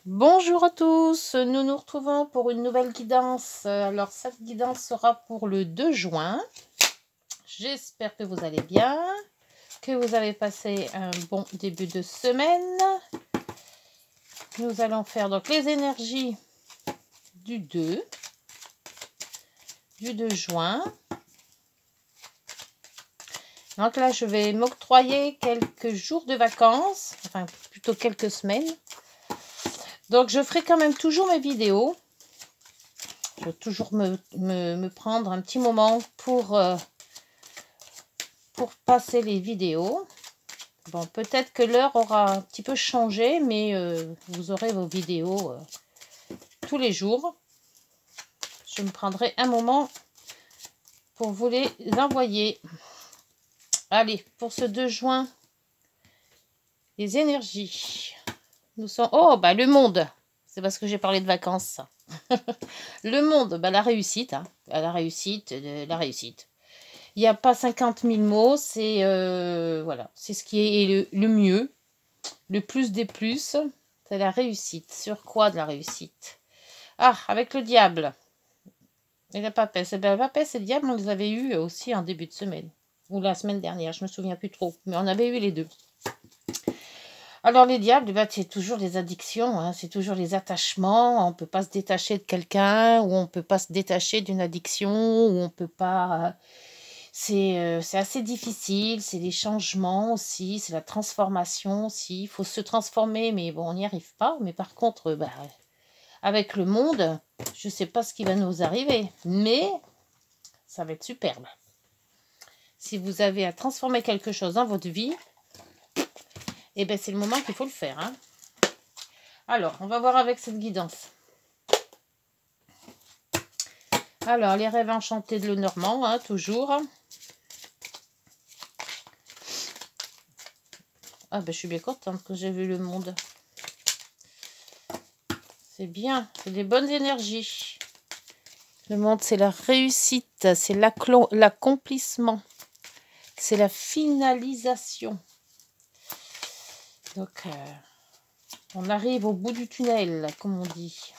Bonjour à tous, nous nous retrouvons pour une nouvelle guidance. Alors cette guidance sera pour le 2 juin. J'espère que vous allez bien, que vous avez passé un bon début de semaine. Nous allons faire donc les énergies du 2 juin. Donc là, je vais m'octroyer quelques jours de vacances, enfin plutôt quelques semaines. Donc je ferai quand même toujours mes vidéos. Je vais toujours me prendre un petit moment pour passer les vidéos. Bon, peut-être que l'heure aura un petit peu changé, mais vous aurez vos vidéos tous les jours. Je me prendrai un moment pour vous les envoyer. Allez, pour ce 2 juin, les énergies. Nous sommes... Oh, bah le monde. C'est parce que j'ai parlé de vacances, ça. Le monde, bah, la réussite. Hein. La réussite, la réussite. Il n'y a pas 50 000 mots, c'est voilà, c'est ce qui est le mieux, le plus des plus, c'est la réussite. Sur quoi de la réussite? Ah, avec le diable et la papesse. Et bien, la papesse et le diable, on les avait eus aussi en début de semaine, ou la semaine dernière, je me souviens plus trop, mais on avait eu les deux. Alors les diables, bah, c'est toujours les addictions, hein, c'est toujours les attachements, on ne peut pas se détacher de quelqu'un, ou on ne peut pas se détacher d'une addiction, ou on ne peut pas... C'est assez difficile, c'est les changements aussi, c'est la transformation aussi. Il faut se transformer, mais bon, on n'y arrive pas. Mais par contre, bah, avec le monde, je ne sais pas ce qui va nous arriver, mais ça va être superbe. Si vous avez à transformer quelque chose dans votre vie, eh ben, c'est le moment qu'il faut le faire. Hein. Alors, on va voir avec cette guidance. Alors, les rêves enchantés de Lenormand, hein, toujours. Ah ben, je suis bien contente que j'ai vu le monde. C'est bien, c'est des bonnes énergies. Le monde, c'est la réussite, c'est l'accomplissement, c'est la finalisation. Donc, on arrive au bout du tunnel, comme on dit.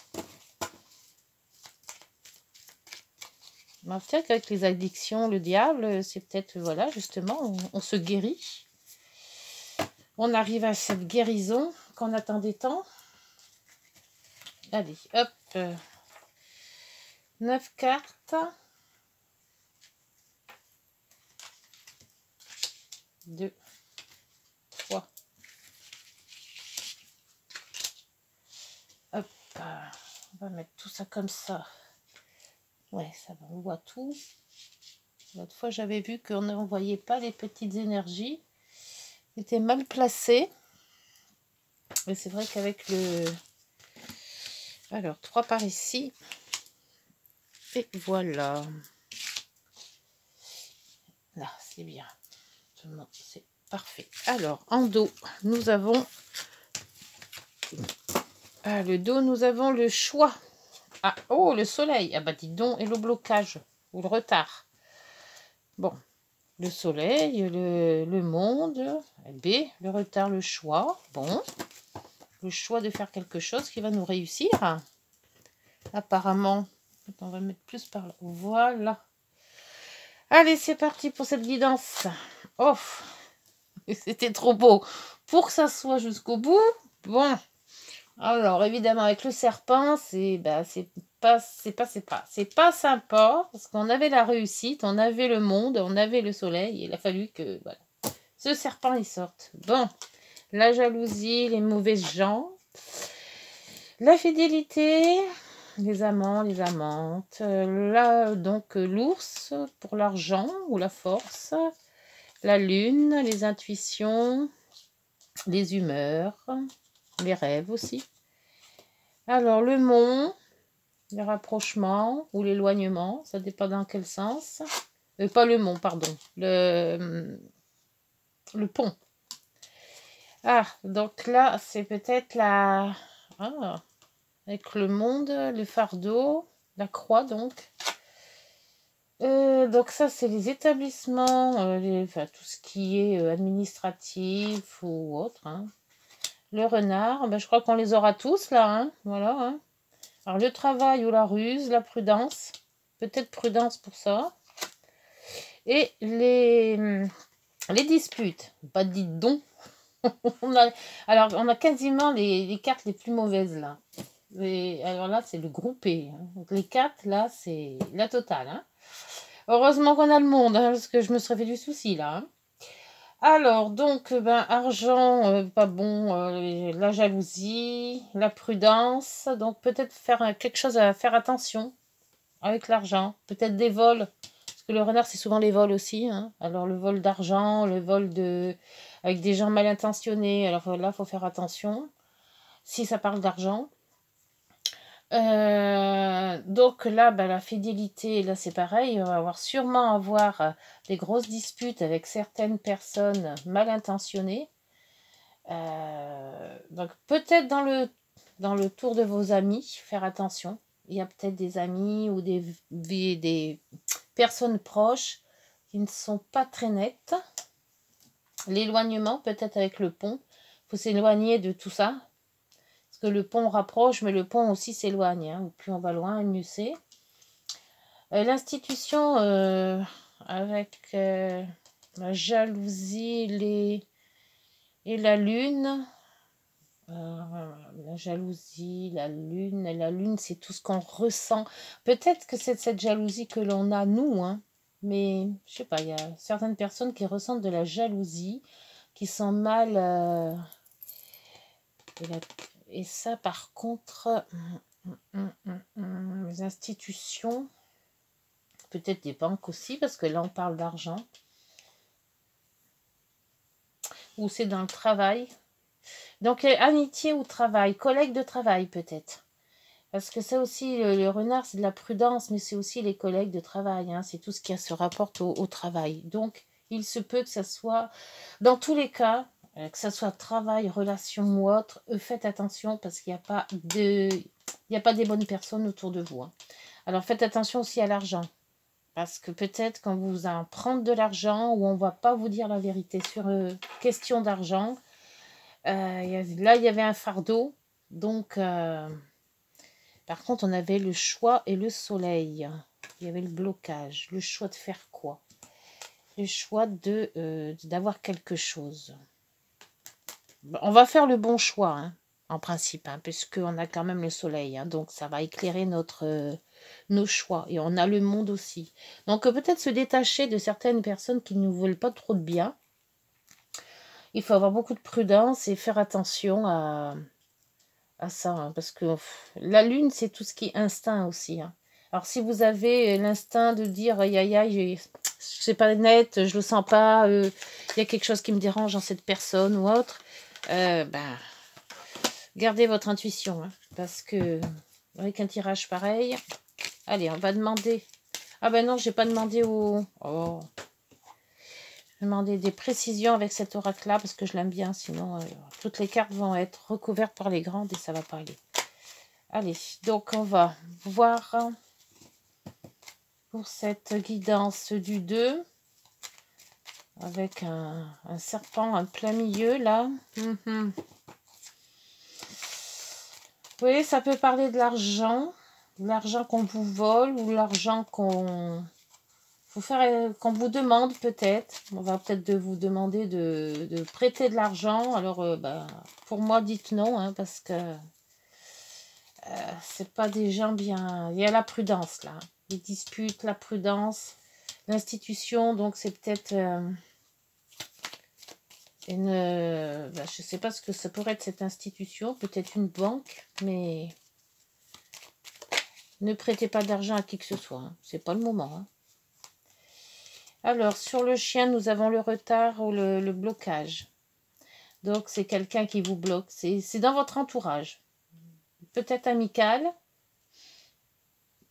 Peut-être qu'avec les addictions, le diable, c'est peut-être, voilà, justement, on se guérit. On arrive à cette guérison qu'on attendait tant. Allez, hop. 9 cartes. 2, 3. Hop. On va mettre tout ça comme ça. Ouais, ça va, on voit tout. L'autre fois, j'avais vu qu'on ne voyait pas les petites énergies. C'était mal placé. Mais c'est vrai qu'avec le... Alors, 3 par ici. Et voilà. Là, c'est bien. C'est parfait. Alors, en dos, nous avons... Ah, le dos, nous avons le choix. Ah, oh, le soleil. Ah bah, dis donc, et le blocage. Ou le retard. Bon. Le soleil, le monde. B, le retard, le choix. Bon. Le choix de faire quelque chose qui va nous réussir. Apparemment. On va mettre plus par là. Voilà. Allez, c'est parti pour cette guidance. Oh, c'était trop beau. Pour que ça soit jusqu'au bout, bon. Alors, évidemment, avec le serpent, c'est pas sympa. Parce qu'on avait la réussite, on avait le monde, on avait le soleil. Il a fallu que, voilà, ce serpent, il sorte. Bon, la jalousie, les mauvaises gens. La fidélité, les amants, les amantes. Là, donc, l'ours pour l'argent ou la force. La lune, les intuitions, les humeurs, les rêves aussi. Alors, le mont, les rapprochements ou l'éloignement, ça dépend dans quel sens. Pas le mont, pardon. Le pont. Ah, donc là, c'est peut-être la... Ah, avec le monde, le fardeau, la croix, donc. Donc ça, c'est les établissements, enfin, tout ce qui est administratif ou autre. Hein. Le renard, ben, je crois qu'on les aura tous là. Hein, voilà. Hein. Alors le travail ou la ruse, la prudence. Peut-être prudence pour ça. Et les disputes. Pas de dites donc. Alors, on a quasiment les cartes les plus mauvaises là. Alors là, c'est le groupé. Hein. Donc, les cartes, là, c'est la totale. Hein. Heureusement qu'on a le monde, hein, parce que je me serais fait du souci là. Hein. Alors, donc, ben, argent, pas bon, la jalousie, la prudence. Donc, peut-être faire quelque chose à faire attention avec l'argent. Peut-être des vols. Parce que le renard, c'est souvent les vols aussi. Hein. Alors, le vol d'argent, le vol avec des gens mal intentionnés. Alors là, il faut faire attention. Si ça parle d'argent. Donc là, bah, la fidélité, là c'est pareil, on va sûrement avoir des grosses disputes avec certaines personnes mal intentionnées. Donc peut-être dans le tour de vos amis, faire attention. Il y a peut-être des amis ou des personnes proches qui ne sont pas très nettes. L'éloignement, peut-être avec le pont. Il faut s'éloigner de tout ça. Parce que le pont rapproche, mais le pont aussi s'éloigne. Hein. Plus on va loin, mieux c'est. L'institution avec la jalousie et la lune. La jalousie, la lune. Et la lune, c'est tout ce qu'on ressent. Peut-être que c'est cette jalousie que l'on a, nous. Hein. Mais, je sais pas, il y a certaines personnes qui ressentent de la jalousie, qui sont mal... Et ça, par contre, les institutions, peut-être des banques aussi, parce que là, on parle d'argent. Ou c'est dans le travail. Donc, amitié ou travail, collègue de travail, peut-être. Parce que ça aussi, le renard, c'est de la prudence, mais c'est aussi les collègues de travail. Hein, c'est tout ce qui se rapporte au travail. Donc, il se peut que ça soit, dans tous les cas, que ce soit travail, relation ou autre, faites attention parce qu'il n'y a pas des bonnes personnes autour de vous. Hein. Alors faites attention aussi à l'argent. Parce que peut-être quand vous en prendre de l'argent ou on ne va pas vous dire la vérité sur question d'argent. Là, il y avait un fardeau. Donc, par contre, on avait le choix et le soleil. Il y avait le blocage. Le choix de faire quoi? Le choix d'avoir quelque chose. On va faire le bon choix, hein, en principe, hein, puisqu'on a quand même le soleil. Hein, donc, ça va éclairer nos choix. Et on a le monde aussi. Donc, peut-être se détacher de certaines personnes qui ne nous veulent pas trop de bien. Il faut avoir beaucoup de prudence et faire attention à ça. Hein, parce que la lune, c'est tout ce qui est instinct aussi. Hein. Alors, si vous avez l'instinct de dire, aïe, aïe, aïe, c'est pas net, je le sens pas, il y a quelque chose qui me dérange en cette personne ou autre, gardez votre intuition. Hein, parce que, avec un tirage pareil, allez, on va demander. Ah ben non, j'ai pas demandé au... Oh. Je vais demander des précisions avec cet oracle-là parce que je l'aime bien. Sinon, toutes les cartes vont être recouvertes par les grandes et ça va pas aller. Allez, donc on va voir pour cette guidance du 2 avec un serpent en plein milieu là. Vous voyez, ça peut parler de l'argent qu'on vous vole ou l'argent qu'on vous demande peut-être. On va peut-être vous demander de prêter de l'argent. Alors, pour moi, dites non, hein, parce que c'est pas des gens bien... Il y a la prudence, là. Les disputes, la prudence, l'institution. Donc, c'est peut-être je sais pas ce que ça pourrait être cette institution. Peut-être une banque, mais... Ne prêtez pas d'argent à qui que ce soit. Hein. C'est pas le moment, hein. Alors, sur le chien, nous avons le retard ou le blocage. Donc, c'est quelqu'un qui vous bloque. C'est dans votre entourage. Peut-être amical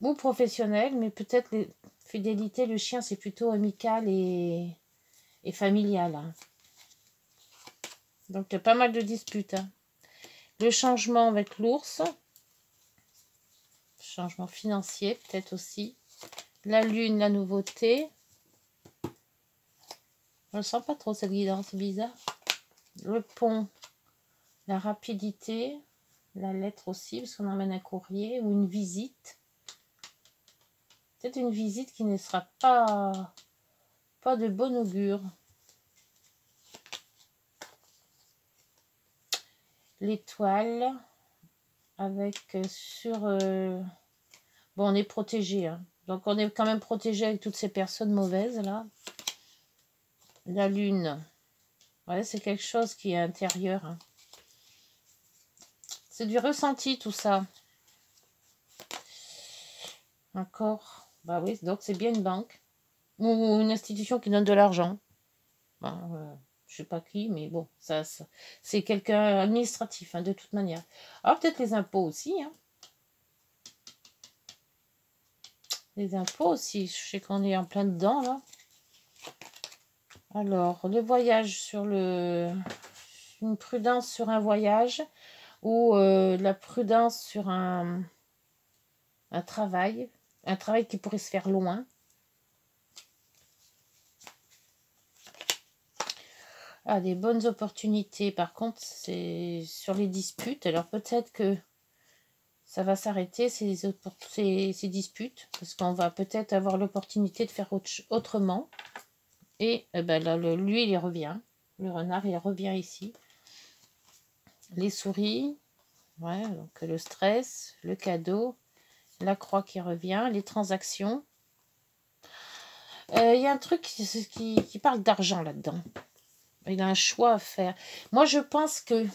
ou professionnel, mais peut-être les fidélités, le chien, c'est plutôt amical et familial. Hein. Donc, il y a pas mal de disputes. Hein. Le changement avec l'ours. Changement financier, peut-être aussi. La lune, la nouveauté. Je ne sens pas trop cette guidance, c'est bizarre. Le pont, la rapidité, la lettre aussi, parce qu'on emmène un courrier ou une visite. Peut-être une visite qui ne sera pas de bon augure. L'étoile, avec sur... bon, on est protégé, hein. Donc, on est quand même protégé avec toutes ces personnes mauvaises, là. La lune. Ouais, c'est quelque chose qui est intérieur, hein. C'est du ressenti, tout ça. Encore. Bah oui, donc c'est bien une banque. Ou une institution qui donne de l'argent. Ben, je sais pas qui, mais bon, ça c'est quelqu'un administratif, hein, de toute manière. Alors peut-être les impôts aussi, hein. Les impôts aussi, je sais qu'on est en plein dedans, là. Alors, le voyage sur une prudence sur un voyage ou la prudence sur un travail qui pourrait se faire loin. Ah, des bonnes opportunités, par contre, c'est sur les disputes. Alors peut-être que ça va s'arrêter, ces disputes, parce qu'on va peut-être avoir l'opportunité de faire autrement. Et ben là, lui, il revient. Le renard, il revient ici. Les souris, ouais, donc le stress, le cadeau, la croix qui revient, les transactions. Il y a un truc qui parle d'argent là-dedans. Il a un choix à faire. Moi, je pense que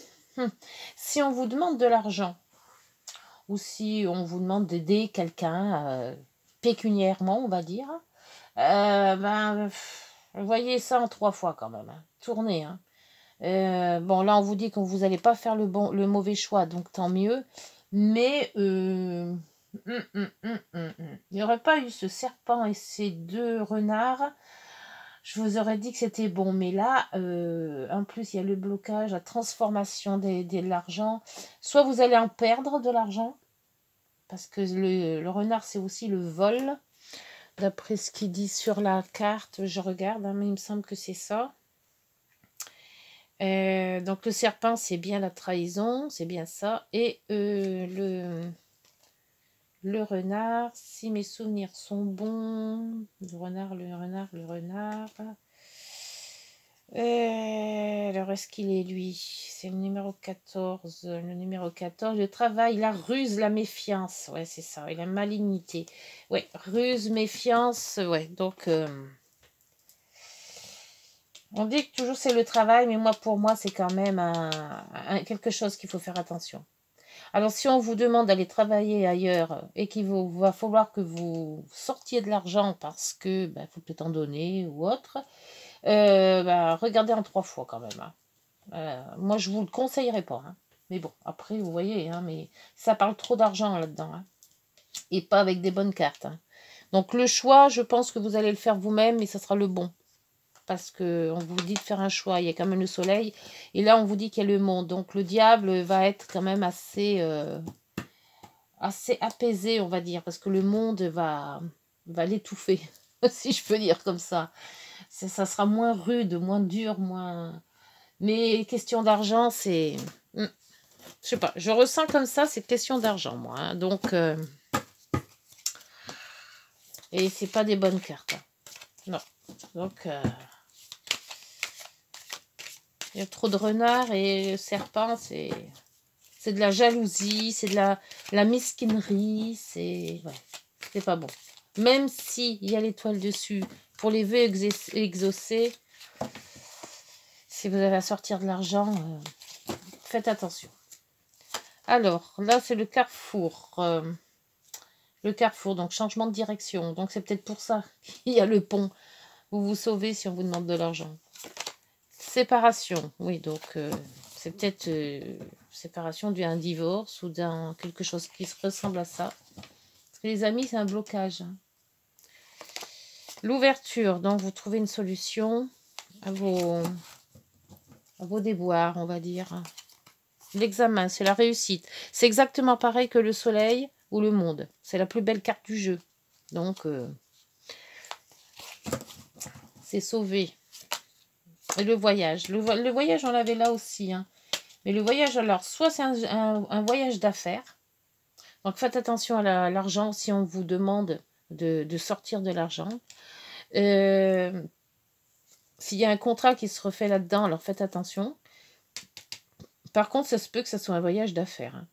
si on vous demande de l'argent, ou si on vous demande d'aider quelqu'un pécuniairement, on va dire, voyez ça en 3 fois quand même. Hein. Tournez. Hein. Bon, là, on vous dit que vous n'allez pas faire le mauvais choix, donc tant mieux. Mais il n'y aurait pas eu ce serpent et ces 2 renards. Je vous aurais dit que c'était bon, mais là, en plus, il y a le blocage, la transformation de l'argent. Soit vous allez en perdre de l'argent, parce que le renard, c'est aussi le vol. D'après ce qu'il dit sur la carte, je regarde, hein, mais il me semble que c'est ça. Donc, le serpent, c'est bien la trahison, c'est bien ça. Et le renard, si mes souvenirs sont bons, le renard. Alors, est-ce qu'il est lui? C'est le numéro 14. Le numéro 14, le travail, la ruse, la méfiance. Ouais, c'est ça. Et la malignité. Ouais, ruse, méfiance. Ouais, donc... on dit que toujours c'est le travail, mais pour moi, c'est quand même quelque chose qu'il faut faire attention. Alors, si on vous demande d'aller travailler ailleurs et qu'il va falloir que vous sortiez de l'argent parce que faut peut-être en donner ou autre, regardez en 3 fois quand même. Hein. Moi, je vous le conseillerais pas. Hein. Mais bon, après, vous voyez, hein, mais ça parle trop d'argent là-dedans. Hein. Et pas avec des bonnes cartes. Hein. Donc, le choix, je pense que vous allez le faire vous-même et ça sera le bon. Parce qu'on vous dit de faire un choix. Il y a quand même le soleil. Et là, on vous dit qu'il y a le monde. Donc, le diable va être quand même assez apaisé, on va dire. Parce que le monde va l'étouffer. Si je peux dire comme ça. Ça sera moins rude, moins dur, moins... Mais question d'argent, c'est... Je sais pas. Je ressens comme ça, c'est question d'argent, moi. Hein. Donc... Et c'est pas des bonnes cartes. Hein. Non. Donc... il y a trop de renards et le serpent, c'est de la jalousie, c'est de la mesquinerie, c'est pas bon. Même s'il y a l'étoile dessus, pour les vœux exaucés, si vous avez à sortir de l'argent, faites attention. Alors, là, c'est le carrefour. Le carrefour, donc changement de direction. Donc, c'est peut-être pour ça qu'il y a le pont. Vous vous sauvez si on vous demande de l'argent. Séparation, oui, donc c'est peut-être séparation d'un divorce ou d'un quelque chose qui se ressemble à ça. Parce que les amis, c'est un blocage. Hein. L'ouverture, donc vous trouvez une solution à vos déboires, on va dire. L'examen, c'est la réussite. C'est exactement pareil que le soleil ou le monde. C'est la plus belle carte du jeu. Donc, c'est sauvé. Et le voyage. Le voyage, on l'avait là aussi. Hein. Mais le voyage, alors, soit c'est un voyage d'affaires. Donc, faites attention à l'argent si on vous demande de sortir de l'argent. S'il y a un contrat qui se refait là-dedans, alors faites attention. Par contre, ça se peut que ce soit un voyage d'affaires. Hein.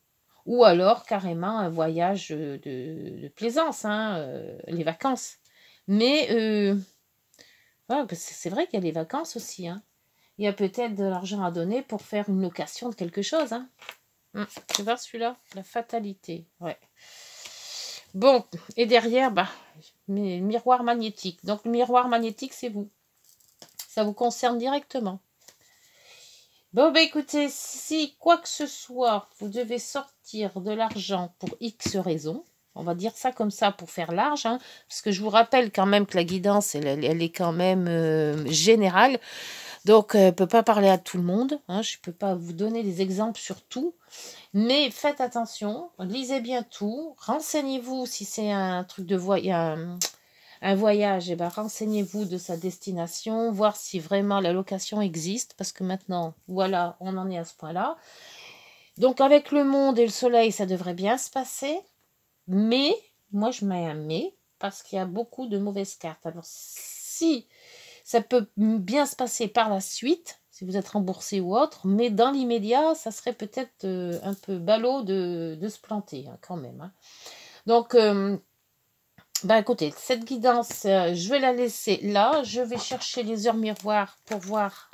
Ou alors, carrément, un voyage de plaisance, hein, les vacances. Mais, ouais, c'est vrai qu'il y a les vacances aussi. Hein. Il y a peut-être de l'argent à donner pour faire une location de quelque chose. Hein. Tu vois celui-là? La fatalité. Ouais. Bon, et derrière, bah, miroir magnétique. Donc, le miroir magnétique, c'est vous. Ça vous concerne directement. Bon, bah écoutez, si quoi que ce soit, vous devez sortir de l'argent pour X raisons, on va dire ça comme ça pour faire large, hein, parce que je vous rappelle quand même que la guidance, elle est quand même générale. Donc, elle ne peut pas parler à tout le monde. Hein, je ne peux pas vous donner des exemples sur tout. Mais faites attention, lisez bien tout. Renseignez-vous si c'est un truc de un voyage. Et ben, renseignez-vous de sa destination, voir si vraiment la location existe. Parce que maintenant, voilà, on en est à ce point-là. Donc, avec le monde et le soleil, ça devrait bien se passer. Mais, moi, je mets un mais, parce qu'il y a beaucoup de mauvaises cartes. Alors, si ça peut bien se passer par la suite, si vous êtes remboursé ou autre, mais dans l'immédiat, ça serait peut-être un peu ballot de se planter, hein, quand même. Hein. Donc, bah écoutez, cette guidance, je vais la laisser là. Je vais chercher les heures miroirs pour voir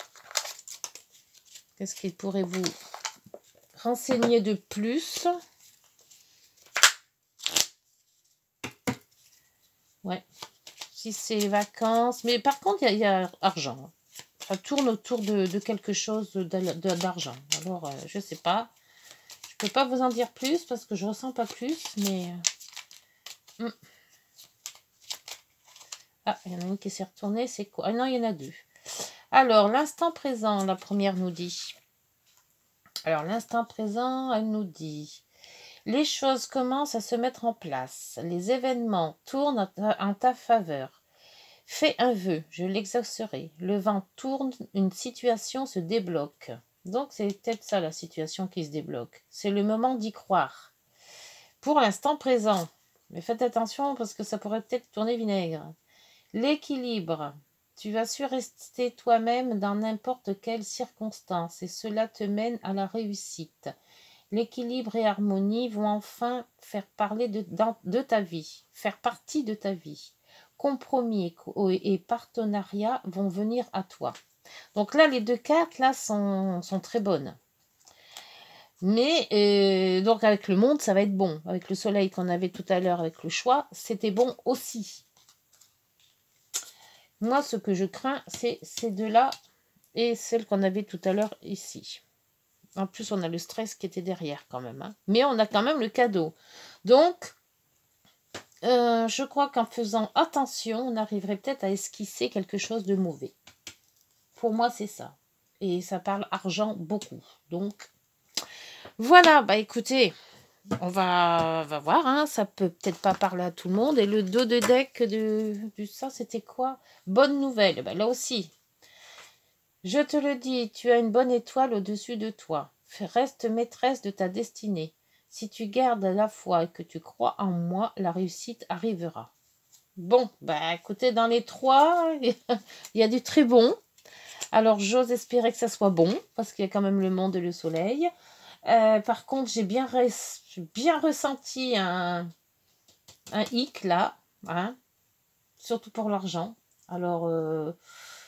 qu'est-ce qu'il pourrait vous renseigner de plus. Ouais, si c'est les vacances. Mais par contre, il y a argent. Ça tourne autour de quelque chose d'argent. Alors, je sais pas. Je peux pas vous en dire plus parce que je ressens pas plus, mais... Ah, il y en a une qui s'est retournée, c'est quoi? Ah non, il y en a deux. Alors, l'instant présent, la première nous dit. Alors, l'instant présent, elle nous dit... Les choses commencent à se mettre en place. Les événements tournent en ta faveur. Fais un vœu, je l'exaucerai. Le vent tourne, une situation se débloque. Donc, c'est peut-être ça la situation qui se débloque. C'est le moment d'y croire. Pour l'instant présent, mais faites attention parce que ça pourrait peut-être tourner vinaigre. L'équilibre. Tu vas su rester toi-même dans n'importe quelle circonstance et cela te mène à la réussite. L'équilibre et harmonie vont enfin faire parler de ta vie, faire partie de ta vie. Compromis et partenariat vont venir à toi. Donc là, les deux cartes là sont très bonnes. Mais donc avec le monde, ça va être bon. Avec le soleil qu'on avait tout à l'heure, avec le choix, c'était bon aussi. Moi, ce que je crains, c'est ces deux-là et celle qu'on avait tout à l'heure ici. En plus, on a le stress qui était derrière quand même. Hein. Mais on a quand même le cadeau. Donc, je crois qu'en faisant attention, on arriverait peut-être à esquisser quelque chose de mauvais. Pour moi, c'est ça. Et ça parle argent beaucoup. Donc, voilà. Bah écoutez, on va voir. Hein. Ça peut peut-être pas parler à tout le monde. Et le dos de deck de ça, c'était quoi? Bonne nouvelle. Bah, là aussi. Je te le dis, tu as une bonne étoile au-dessus de toi. Reste maîtresse de ta destinée. Si tu gardes la foi et que tu crois en moi, la réussite arrivera. Bon, bah écoutez, dans les trois, il y a du très bon. Alors, j'ose espérer que ça soit bon, parce qu'il y a quand même le monde et le soleil. Par contre, j'ai bien ressenti un hic là, hein, surtout pour l'argent. Alors,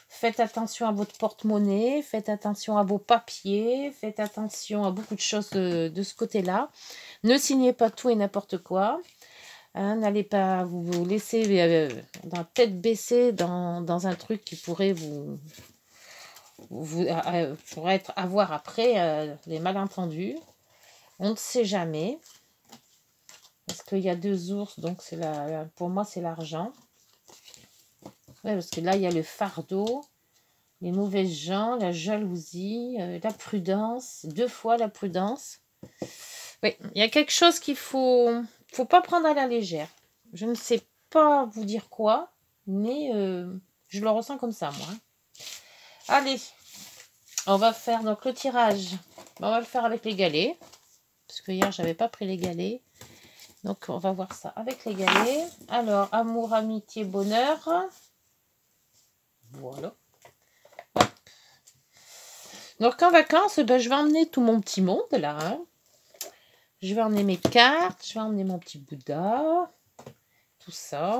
faites attention à votre porte-monnaie, faites attention à vos papiers, faites attention à beaucoup de choses de ce côté-là. Ne signez pas tout et n'importe quoi. Hein, n'allez pas vous laisser dans la tête baissée dans un truc qui pourrait pourrait avoir après des malentendus. On ne sait jamais. Parce qu'il y a deux ours, donc pour moi c'est l'argent. Ouais, parce que là il y a le fardeau, les mauvais gens, la jalousie, la prudence, deux fois la prudence. Oui, il y a quelque chose qu'il faut pas prendre à la légère. Je ne sais pas vous dire quoi, mais je le ressens comme ça, moi. Allez, on va faire donc le tirage On va le faire avec les galets. Parce que hier, j'avais pas pris les galets. Donc, on va voir ça avec les galets. Alors, amour, amitié, bonheur. Voilà. Hop. Donc, en vacances, ben, je vais emmener tout mon petit monde, là. Hein. Je vais emmener mes cartes. Je vais emmener mon petit Bouddha. Tout ça.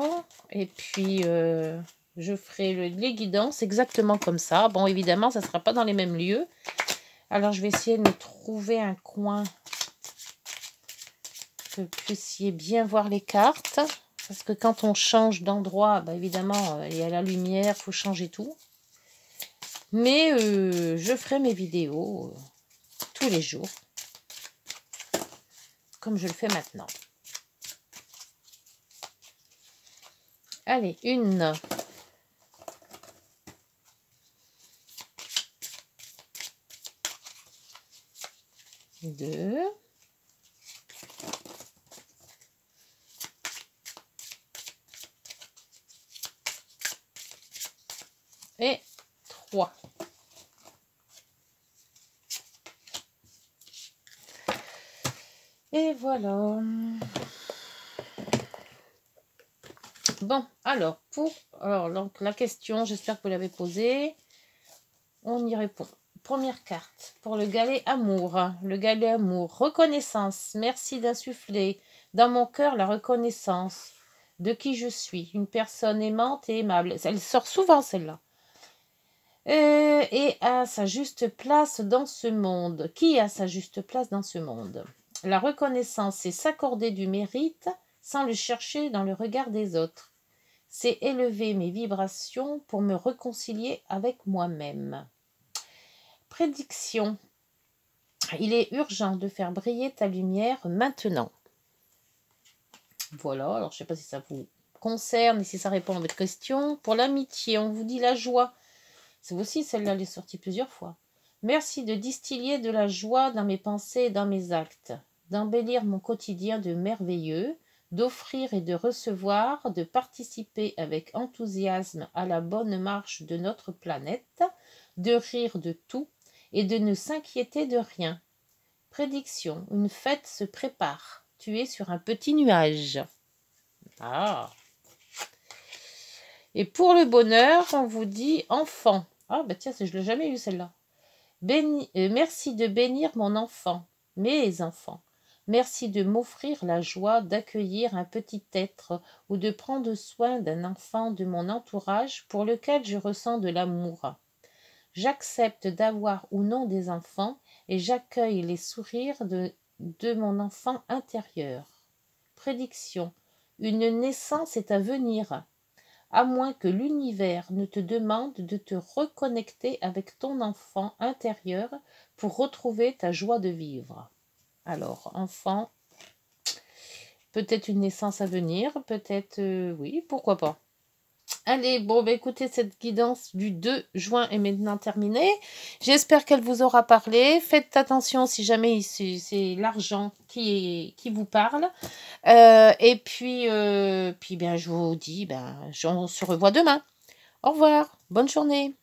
Et puis, je ferai les guidances exactement comme ça. Bon, évidemment, ça ne sera pas dans les mêmes lieux. Alors, je vais essayer de me trouver un coin que vous puissiez bien voir les cartes. Parce que quand on change d'endroit, bah évidemment, il y a la lumière, il faut changer tout. Mais je ferai mes vidéos tous les jours. Comme je le fais maintenant. Allez, une. Deux. Et 3. Et voilà. Bon, alors, donc, la question, j'espère que vous l'avez posée. On y répond. Première carte, pour le galet amour. Le galet amour, reconnaissance. Merci d'insuffler dans mon cœur la reconnaissance de qui je suis. Une personne aimante et aimable. Elle sort souvent, celle-là. Et à sa juste place dans ce monde. Qui a sa juste place dans ce monde? La reconnaissance, c'est s'accorder du mérite sans le chercher dans le regard des autres. C'est élever mes vibrations pour me réconcilier avec moi-même. Prédiction. Il est urgent de faire briller ta lumière maintenant. Voilà, alors je ne sais pas si ça vous concerne et si ça répond à votre question. Pour l'amitié, on vous dit la joie. C'est aussi celle-là, elle est sortie plusieurs fois. Merci de distiller de la joie dans mes pensées et dans mes actes, d'embellir mon quotidien de merveilleux, d'offrir et de recevoir, de participer avec enthousiasme à la bonne marche de notre planète, de rire de tout et de ne s'inquiéter de rien. Prédiction, une fête se prépare. Tu es sur un petit nuage. Ah. Et pour le bonheur, on vous dit enfant. Ah, bah tiens, je ne l'ai jamais eu celle-là. Merci de bénir mon enfant, mes enfants. Merci de m'offrir la joie d'accueillir un petit être ou de prendre soin d'un enfant de mon entourage pour lequel je ressens de l'amour. J'accepte d'avoir ou non des enfants et j'accueille les sourires de mon enfant intérieur. Prédiction. Une naissance est à venir. À moins que l'univers ne te demande de te reconnecter avec ton enfant intérieur pour retrouver ta joie de vivre. Alors, enfant, peut-être une naissance à venir, peut-être, oui, pourquoi pas. Allez, bon, bah écoutez, cette guidance du 2 juin est maintenant terminée. J'espère qu'elle vous aura parlé. Faites attention si jamais c'est l'argent qui vous parle. Et puis bien, je vous dis, on se revoit demain. Au revoir, bonne journée.